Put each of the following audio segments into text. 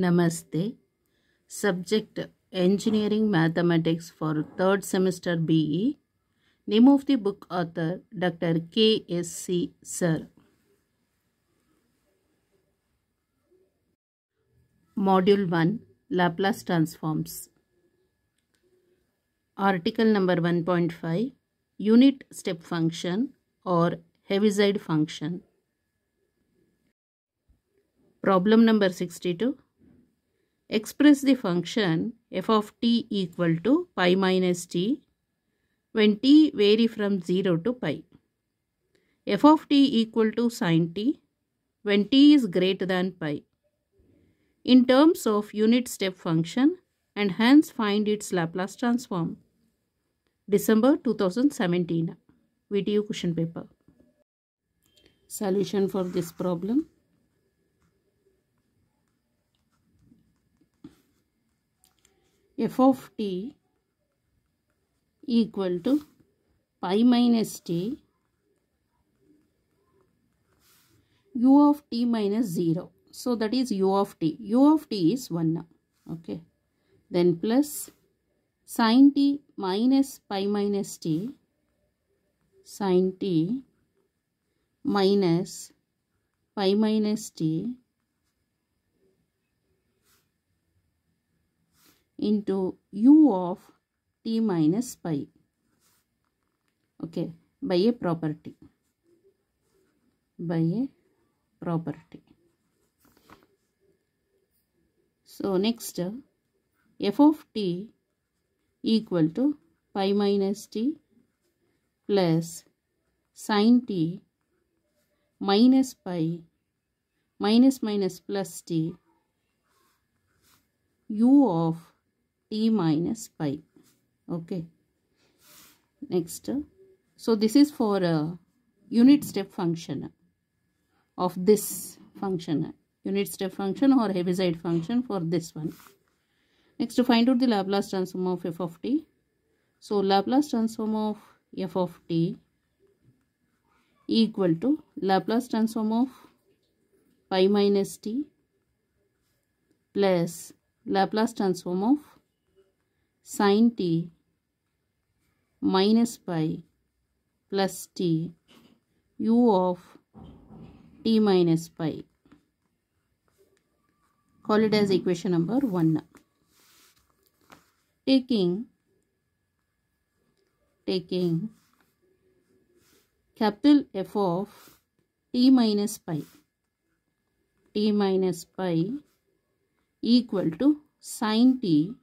Namaste. Subject Engineering Mathematics for 3rd semester BE. Name of the book author Dr. K.S.C. Sir. Module 1 Laplace Transforms. Article number 1.5 Unit Step Function or Heaviside Function. Problem number 62. Express the function f of t equal to pi minus t when t vary from 0 to pi. F of t equal to sin t when t is greater than pi. In terms of unit step function and hence find its Laplace transform. December 2017. VTU question paper. Solution for this problem. F of t equal to pi minus t u of t minus 0. So that is u of t. U of t is 1. Okay. Then plus sin t minus pi minus t, sin t minus pi minus t into u of t minus pi. Okay, by a property. So next, f of t equal to pi minus t plus sin t minus pi minus plus t u of t minus pi. Okay. Next, so this is for a unit step function of this function, unit step function or Heaviside function for this one. Next, to find out the Laplace transform of f of t. So Laplace transform of f of t equal to Laplace transform of pi minus t plus Laplace transform of sin t minus pi plus t u of t minus pi. Call it as equation number 1. Taking capital F of t minus pi equal to sin t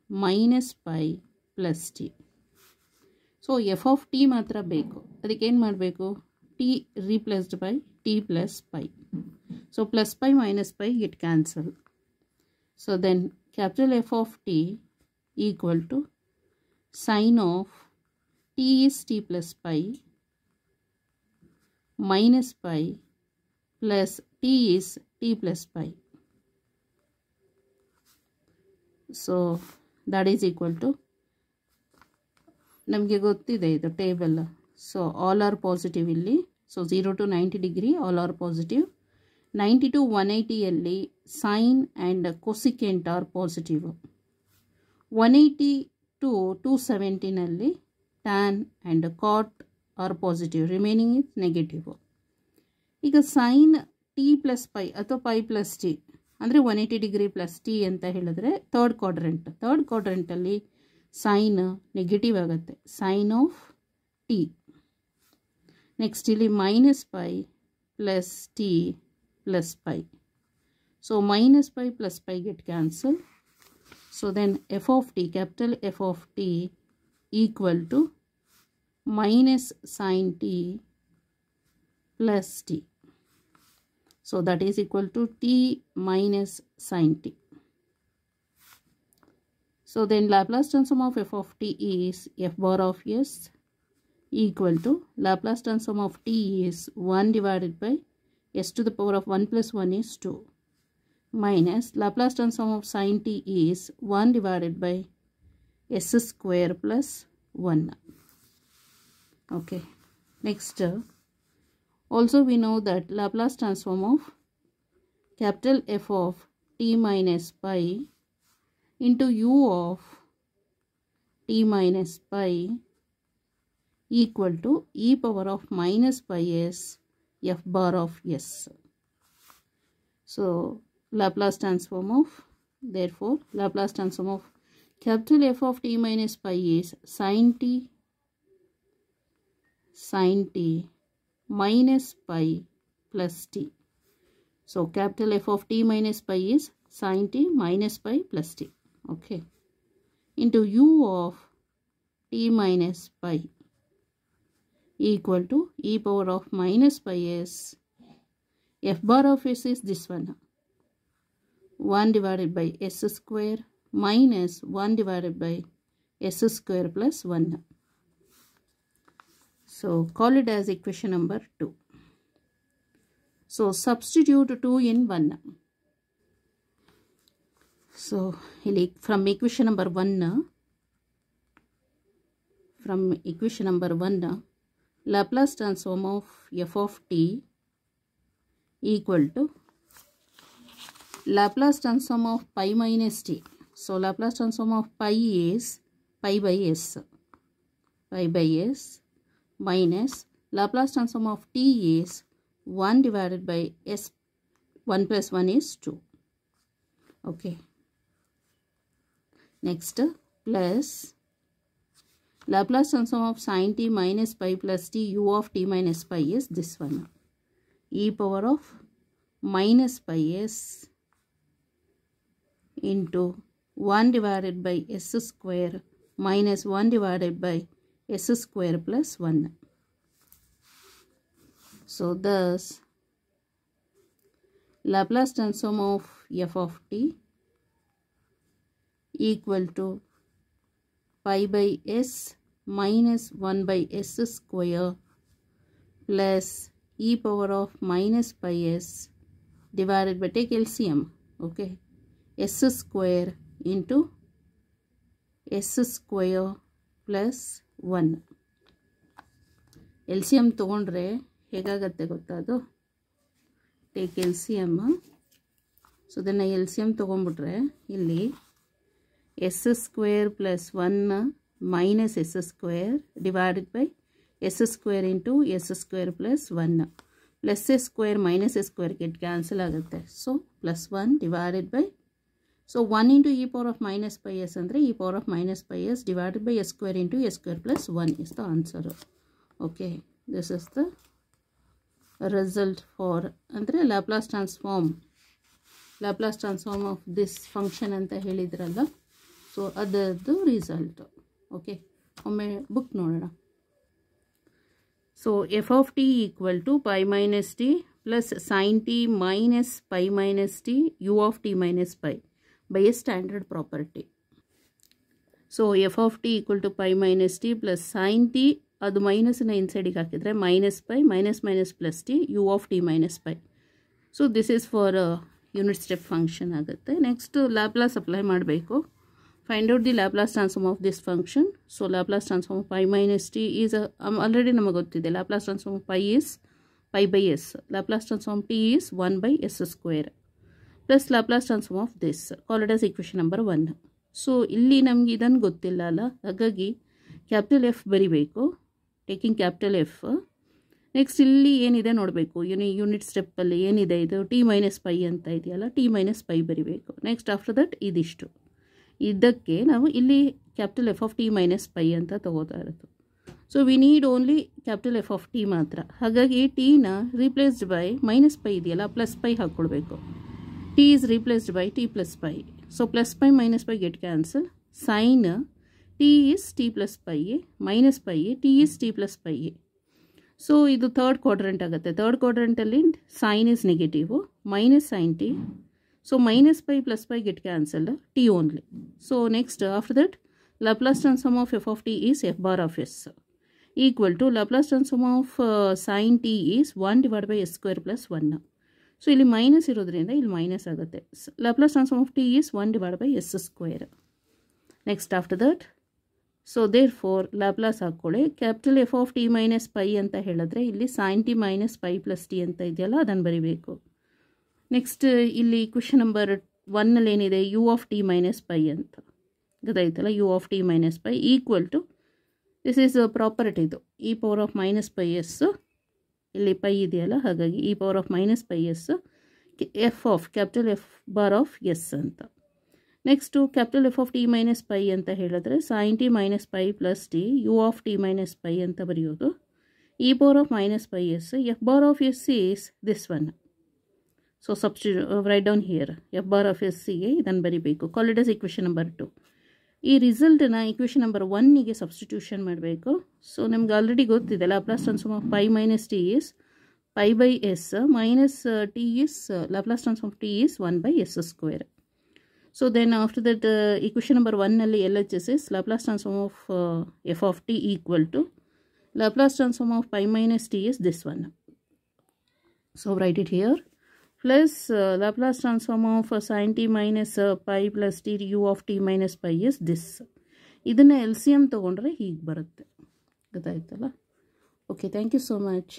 minus pi plus t. So f of t matra beku. Adike ಏನು ಮಾಡಬೇಕು? t replaced by t plus pi. So plus pi minus pi get cancel. So then capital F of t equal to sin of t is t plus pi minus pi plus t is t plus pi. So that is equal to ನಮಗೆ ಗೊತ್ತಿದೆ ಇದು table. So all are positive ಇಲ್ಲಿ. So 0 to 90 degree all are positive. 90 to 180ಯಲ್ಲಿ sine and cosecant are positive. 180 to 270ನಲ್ಲಿ tan and cot are positive. Remaining is negative. ಈಗ sine T plus pi ಅಥವಾ pi plus T ಅಂದರೆ 180 degree plus T ಅಂತ ಹೇಳಿದ್ರೆ third ಕ್ವಾಡ್ರೆಂಟಲ್ಲಿ sine negative ಆಗುತ್ತೆ. Sine of T. Next ಇಲ್ಲಿ minus pi plus T plus pi. So minus pi plus pi get cancel. So then f of t, capital F of t equal to minus sine T plus t. So that is equal to t minus sin t. So then Laplace transform of f of t is f bar of s equal to Laplace transform of t is 1 divided by s to the power of 1 plus 1 is 2 minus Laplace transform of sin t is 1 divided by s square plus 1. Okay. Next, also we know that Laplace transform of capital F of t minus pi into u of t minus pi equal to e power of minus pi s f bar of s. So Laplace transform of, therefore Laplace transform of capital F of t minus pi is sin t minus pi plus t. So capital F of t minus pi is sin t minus pi plus t. Okay. Into u of t minus pi equal to e power of minus pi s. F bar of s is this one. 1 divided by s square minus 1 divided by s square plus 1. So call it as equation number 2. So substitute 2 in 1. So from equation number 1, Laplace transform of f of t equal to Laplace transform of pi minus t. So Laplace transform of pi is pi by s minus Laplace transform of t is 1 divided by s. 1 plus 1 is 2. Okay. Next, plus Laplace transform of sin t minus pi plus t u of t minus pi is this one. E power of minus pi s into 1 divided by s square minus 1 divided by s square plus 1. So thus Laplace transform of f of t equal to pi by s minus 1 by s square plus e power of minus pi s divided by, take LCM, okay, s square into s square plus 1. LCM ತಗೊಂಡ್ರೆ ಹೇಗಾಗತ್ತೆ ಗೊತ್ತಾ ಅದು? Take LCM. So ಇದನ್ನು LCM ತಗೊಂಡ್ಬಿಟ್ರೆ ಇಲ್ಲಿ s square plus 1 minus s square divided by s square into s square plus 1. Plus s square minus s square get cancel ಆಗುತ್ತೆ. So plus 1 divided by, so 1 into e power of minus pi s andre e power of minus pi s divided by s square into s square plus 1 is the answer. Okay, this is the result for andre Laplace transform of this function anta ಹೇಳಿದ್ರಲ್ಲ. So ಅದರದ್ದು result. Okay, ಒಮ್ಮೆ book ನೋಡೋಣ. So F of t equal to pi minus t plus sine T minus pi minus t you of T minus pi by a standard property. So F of t equal to pi minus t plus sine t, ಅದು ಮೈನಸ್ನ ಇನ್ಸೈಡಿಗೆ ಹಾಕಿದರೆ minus pi minus minus plus T U of T minus pi. So this is for unit step function ಆಗುತ್ತೆ. Next Laplace apply ಮಾಡಬೇಕು. Find out the Laplace transform of this function. So Laplace transform of pi minus t is already ನಮಗೆ ಗೊತ್ತಿದೆ. Laplace transform of pi is pi by s. Laplace transform t is 1 by s square plus Laplace transform of this. Call it as equation number 1. So ಇಲ್ಲಿ ನಮಗೆ ಇದನ್ನು ಗೊತ್ತಿಲ್ಲ ಅಲ್ಲ, ಹಾಗಾಗಿ capital F ಬರಿಬೇಕು. Taking capital F. Next ಇಲ್ಲಿ ಏನಿದೆ ನೋಡಬೇಕು. ಯೂನಿಟ್ ಸ್ಟೆಪ್ಪಲ್ಲಿ ಏನಿದೆ, ಇದು ಟಿ ಮೈನಸ್ ಪೈ ಅಂತ ಇದೆಯಲ್ಲ, ಟಿ ಮೈನಸ್ ಪೈ ಬರಿಬೇಕು. ನೆಕ್ಸ್ಟ್ ಆಫ್ಟರ್ ದಟ್ ಇದಿಷ್ಟು. ಇದಕ್ಕೆ ನಾವು ಇಲ್ಲಿ capital F of T minus pi ಅಂತ ತಗೋತಾ ಇರೋದು. So we need only capital F of t ಮಾತ್ರ. ಹಾಗಾಗಿ ಟೀನ ರೀಪ್ಲೇಸ್ಡ್ ಬೈ ಮೈನಸ್ ಪೈ ಇದೆಯಲ್ಲ, ಪ್ಲಸ್ ಪೈ ಹಾಕ್ಕೊಳ್ಬೇಕು. T is replaced by t plus pi. So plus pi minus pi get cancel. Sine t is t plus pi, minus pi t is t plus pi. So ಇದು third quadrant ಆಗುತ್ತೆ. ಥರ್ಡ್ ಕ್ವಾಡ್ರೆಂಟಲ್ಲಿ sine is negative, minus sine T. So minus pi plus pi get cancelled, t only. So next after that Laplace transform of f of t is f bar of s equal to Laplace transform of sin t is 1 divided by s square plus 1. So ಇಲ್ಲಿ minus ಇರೋದ್ರಿಂದ ಇಲ್ಲಿ minus ಆಗುತ್ತೆ. Laplace transform of t is 1 divided by s square. Next after that, so therefore Laplace ಹಾಕೊಳ್ಳಿ. Capital F of T minus pi ಅಂತ ಹೇಳಿದ್ರೆ ಇಲ್ಲಿ sin t minus pi plus T ಅಂತ ಇದೆಯಲ್ಲ, ಅದನ್ನು ಬರಿಬೇಕು. ನೆಕ್ಸ್ಟ್ ಇಲ್ಲಿ ಕ್ವೆಶ್ಚನ್ ನಂಬರ್ 1 ಏನಿದೆ U of T minus pi ಅಂತ ಗೊತ್ತಾಯ್ತಲ್ಲ. U of T minus pi equal to this is property ಇದು E power of minus pi S, ಇಲ್ಲಿ ಪೈ ಇದೆಯಲ್ಲ ಹಾಗಾಗಿ E power of minus pi S F of capital F bar of S ಅಂತ. Next capital F of T minus pi ಅಂತ ಹೇಳಿದ್ರೆ sine T minus pi plus T U of T minus pi ಅಂತ ಬರೆಯೋದು. E power of minus pi S F bar of s is this one. So write down here F bar of s ಗೆ ಇದನ್ನು ಬರಿಬೇಕು. Call it as equation number 2. ಈ ರಿಸಲ್ಟನ್ನ equation number 1ಗೆ substitution ಮಾಡಬೇಕು. So ನಿಮ್ಗೆ ಆಲ್ರೆಡಿ ಗೊತ್ತಿದೆ Laplace transform of pi minus t is pi by s minus t is Laplace transform of t is 1 by s square. So then after that equation number 1 nalli LHS is Laplace transform of f of t equal to Laplace transform of pi minus t is this one. So write it here plus Laplace transform of sin t minus pi plus t u of t minus pi is this. ಇದನ್ನ LCM ತಗೊಂಡ್ರೆ ಹೀಗೆ ಬರುತ್ತೆ ಗೊತ್ತಾಯ್ತಲ್ಲ. Okay, thank you so much.